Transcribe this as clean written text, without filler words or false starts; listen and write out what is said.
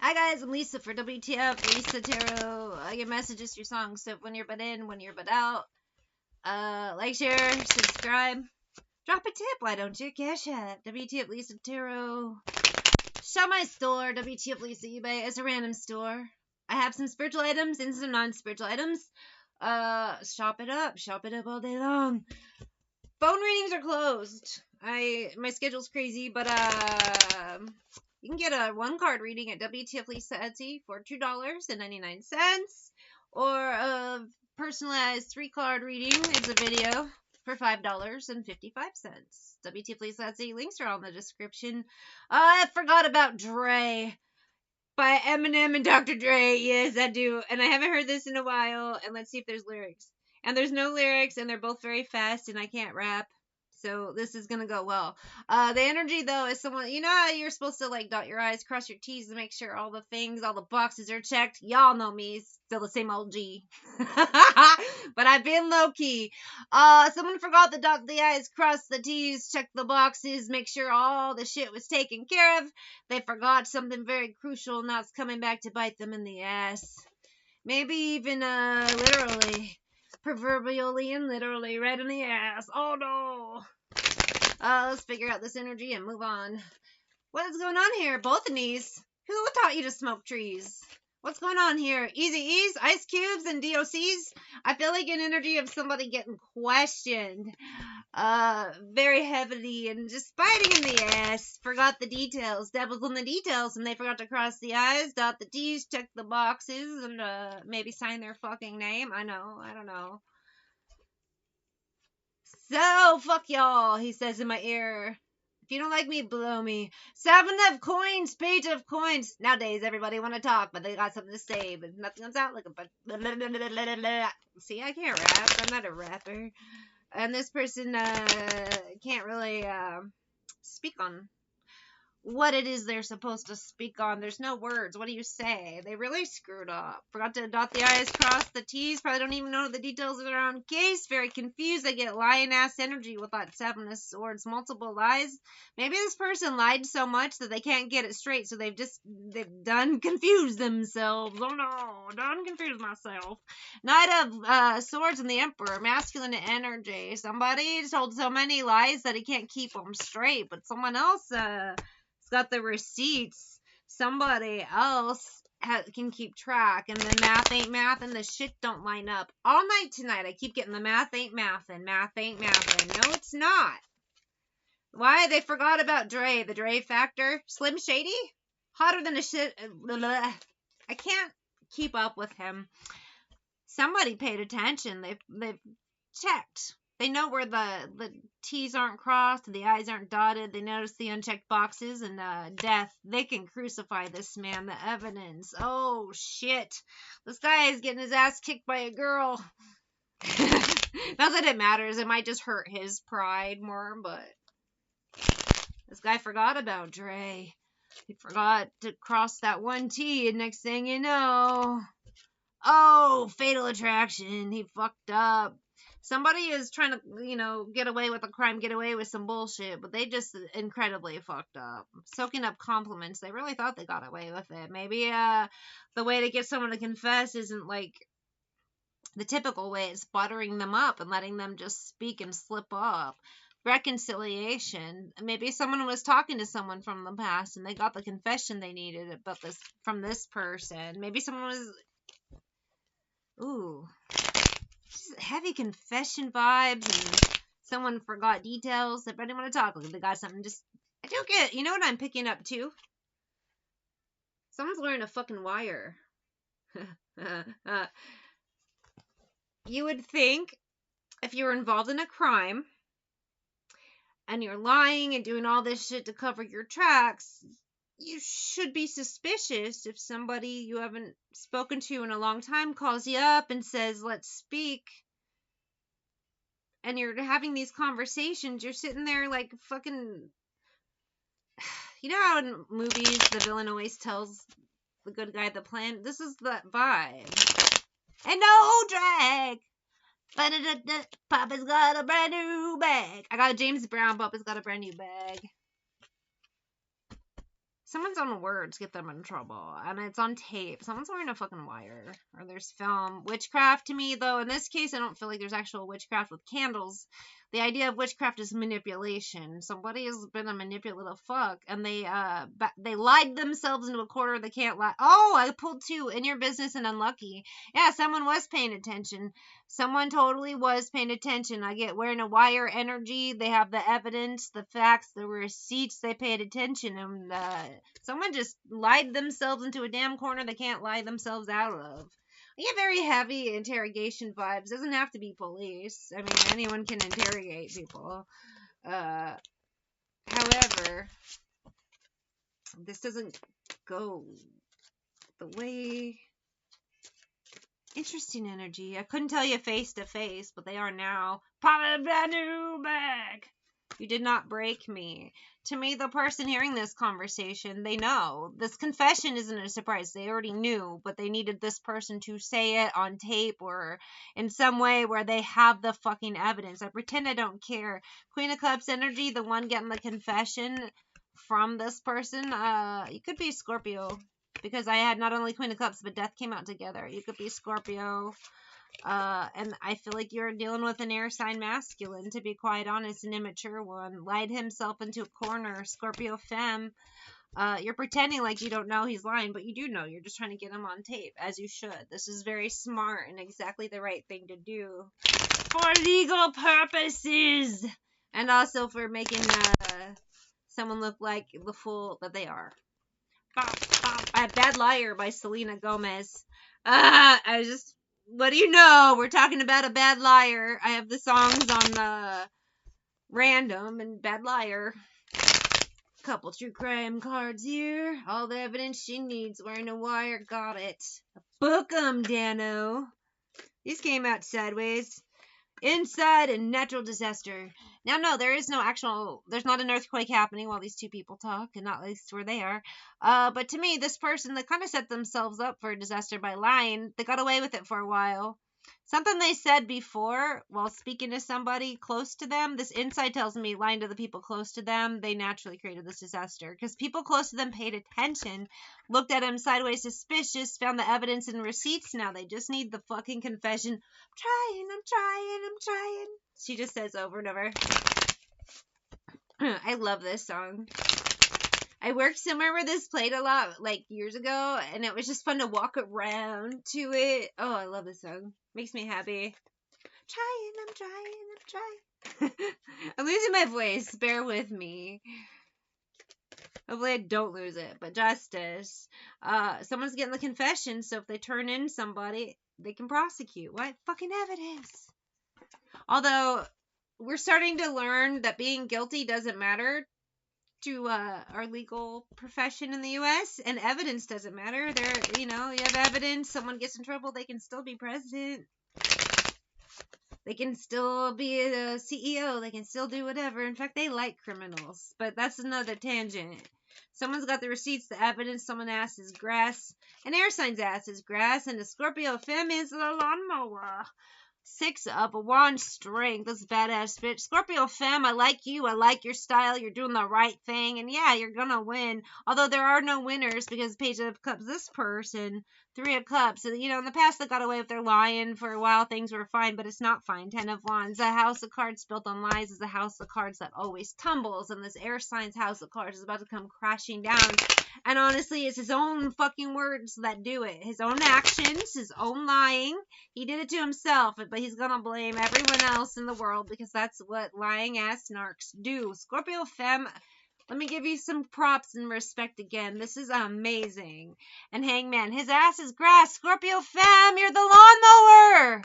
Hi guys, I'm Lisa for wtfLisa Tarot. I get messages through songs, so when you're but in, when you're but out. Like, share, subscribe. Drop a tip, why don't you? Cash App, wtfLisa Tarot. Shop my store, wtfLisa eBay. It's a random store. I have some spiritual items and some non-spiritual items. Shop it up all day long. Phone readings are closed. My schedule's crazy, but you can get a 1-card reading at wtfLisa Etsy for $2.99, or a personalized 3-card reading is a video for $5.55. wtfLisa Etsy, links are all in the description. I forgot about Dre by Eminem and Dr. Dre. Yes, I do, and I haven't heard this in a while. And let's see if there's lyrics. And there's no lyrics, and they're both very fast, and I can't rap. So this is gonna go well. The energy though is someone, you know how you're supposed to like dot your I's, cross your T's to make sure all the boxes are checked. Y'all know me, still the same old G. But I've been low key. Someone forgot to dot the I's, cross the T's, check the boxes, make sure all the shit was taken care of. They forgot something very crucial, and that's coming back to bite them in the ass. Maybe even literally. Proverbially and literally right in the ass. Oh no. Let's figure out this energy and move on. What is going on here? Both knees. Who taught you to smoke trees? What's going on here? Easy E's, Ice Cubes, and DOCs? I feel like an energy of somebody getting questioned. Very heavily and just biting in the ass. Forgot the details. Devil's in the details, and they forgot to cross the I's, dot the T's, check the boxes, and maybe sign their fucking name. I don't know. So, fuck y'all, he says in my ear. If you don't like me, blow me. 7 of coins, page of coins. Nowadays, everybody want to talk, but they got something to say, but nothing comes out like a... See, I can't rap. I'm not a rapper. And this person can't really speak on what it is they're supposed to speak on. There's no words. What do you say? They really screwed up. Forgot to dot the I's, cross the T's. Probably don't even know the details of their own case. Very confused. They get lion-ass energy with that 7 of swords. Multiple lies. Maybe this person lied so much that they can't get it straight, so they've done confused themselves. Oh no, done confused myself. Knight of swords and the Emperor. Masculine energy. Somebody told so many lies that he can't keep them straight, but someone else got the receipts. Somebody else can keep track, and the math ain't math, and the shit don't line up. All night tonight, I keep getting the math ain't math, and math ain't math. No, it's not. Why? They forgot about Dre. The Dre factor. Slim Shady? Hotter than a shit. I can't keep up with him. Somebody paid attention. They've checked. They know where the T's aren't crossed, the I's aren't dotted. They notice the unchecked boxes, and death. They can crucify this man. The evidence. Oh, shit. This guy is getting his ass kicked by a girl. Not that it matters. It might just hurt his pride more, but this guy forgot about Dre. He forgot to cross that 1 T, and next thing you know... Oh, fatal attraction. He fucked up. Somebody is trying to, get away with a crime, get away with some bullshit, but they just incredibly fucked up. Soaking up compliments. They really thought they got away with it. Maybe the way to get someone to confess isn't like the typical way. It's buttering them up and letting them just speak and slip up. Reconciliation. Maybe someone was talking to someone from the past and they got the confession they needed about this from this person. Maybe someone was... Ooh. Heavy confession vibes, and someone forgot details. They didn't want to talk. They got something just... I don't get... You know what I'm picking up, too? Someone's wearing a fucking wire. You would think if you were involved in a crime and you're lying and doing all this shit to cover your tracks, you should be suspicious if somebody you haven't spoken to in a long time calls you up and says, let's speak. And you're having these conversations. You're sitting there like fucking... You know how in movies the villain always tells the good guy the plan? This is that vibe. And no drag. Papa's got a brand new bag. I got a James Brown. Papa's got a brand new bag. Someone's own words get them in trouble, and it's on tape. Someone's wearing a fucking wire, or there's film. Witchcraft, to me, though, in this case, I don't feel like there's actual witchcraft with candles. The idea of witchcraft is manipulation. Somebody has been a manipulative fuck, and they lied themselves into a corner they can't lie. Oh, I pulled 2 in your business and unlucky. Yeah, someone was paying attention. Someone totally was paying attention. I get wearing a wire energy. They have the evidence, the facts, the receipts. They paid attention, and someone just lied themselves into a damn corner they can't lie themselves out of. I get very heavy interrogation vibes. Doesn't have to be police. I mean, anyone can interrogate people. However, this doesn't go the way. Interesting energy. I couldn't tell you face to face, but they are now. Pop a brand new bag. You did not break me. To me, the person hearing this conversation, they know. This confession isn't a surprise. They already knew, but they needed this person to say it on tape or in some way where they have the fucking evidence. I pretend I don't care. Queen of Cups energy, the one getting the confession from this person, you could be Scorpio. Because I had not only Queen of Cups, but Death came out together. You could be Scorpio. And I feel like you're dealing with an air sign masculine, to be quite honest, an immature one. Lied himself into a corner, Scorpio femme. You're pretending like you don't know he's lying, but you do know. You're just trying to get him on tape, as you should. This is very smart and exactly the right thing to do. For legal purposes! And also for making someone look like the fool that they are. Bad Liar by Selena Gomez. What do you know? We're talking about a bad liar. I have the songs on random and Bad Liar. Couple true crime cards here. All the evidence she needs. Wearing a wire. Got it. Book 'em, Dano. These came out sideways. Inside a natural disaster. Now, no, there's not an earthquake happening while these two people talk, and not at least where they are. But to me, this person, they kind of set themselves up for a disaster by lying. They got away with it for a while. Something they said before while speaking to somebody close to them, this insight tells me lying to the people close to them, they naturally created this disaster. Because people close to them paid attention, looked at him sideways suspicious, found the evidence and receipts. Now they just need the fucking confession. I'm trying. She just says over and over. I love this song. I worked somewhere where this played a lot, like years ago, and it was just fun to walk around to it. Oh, I love this song. Makes me happy. I'm trying. I'm losing my voice. Bear with me. Hopefully I don't lose it, but justice. Someone's getting the confession, so if they turn in somebody, they can prosecute. What fucking evidence? Although, we're starting to learn that being guilty doesn't matter to our legal profession in the U.S. and evidence doesn't matter. You have evidence, someone gets in trouble, they can still be president. They can still be a CEO. They can still do whatever. In fact, they like criminals. But that's another tangent. Someone's got the receipts, the evidence. Someone's ass is grass. An air sign's ass is grass. And the Scorpio femme is the lawnmower. 6 up, a wand strength. This badass bitch. Scorpio femme, I like you. I like your style. You're doing the right thing. And yeah, you're gonna win. Although there are no winners because Page of Cups, this person, 3 of Cups. In the past they got away with their lying for a while. Things were fine, but it's not fine. 10 of Wands. A house of cards built on lies is a house of cards that always tumbles. And this air sign's house of cards is about to come crashing down. And honestly, it's his own fucking words that do it. His own actions, his own lying. He did it to himself, but he's gonna blame everyone else in the world because that's what lying ass narcs do. Scorpio femme, let me give you some props and respect again. This is amazing. And Hangman, his ass is grass. Scorpio femme, you're the lawnmower.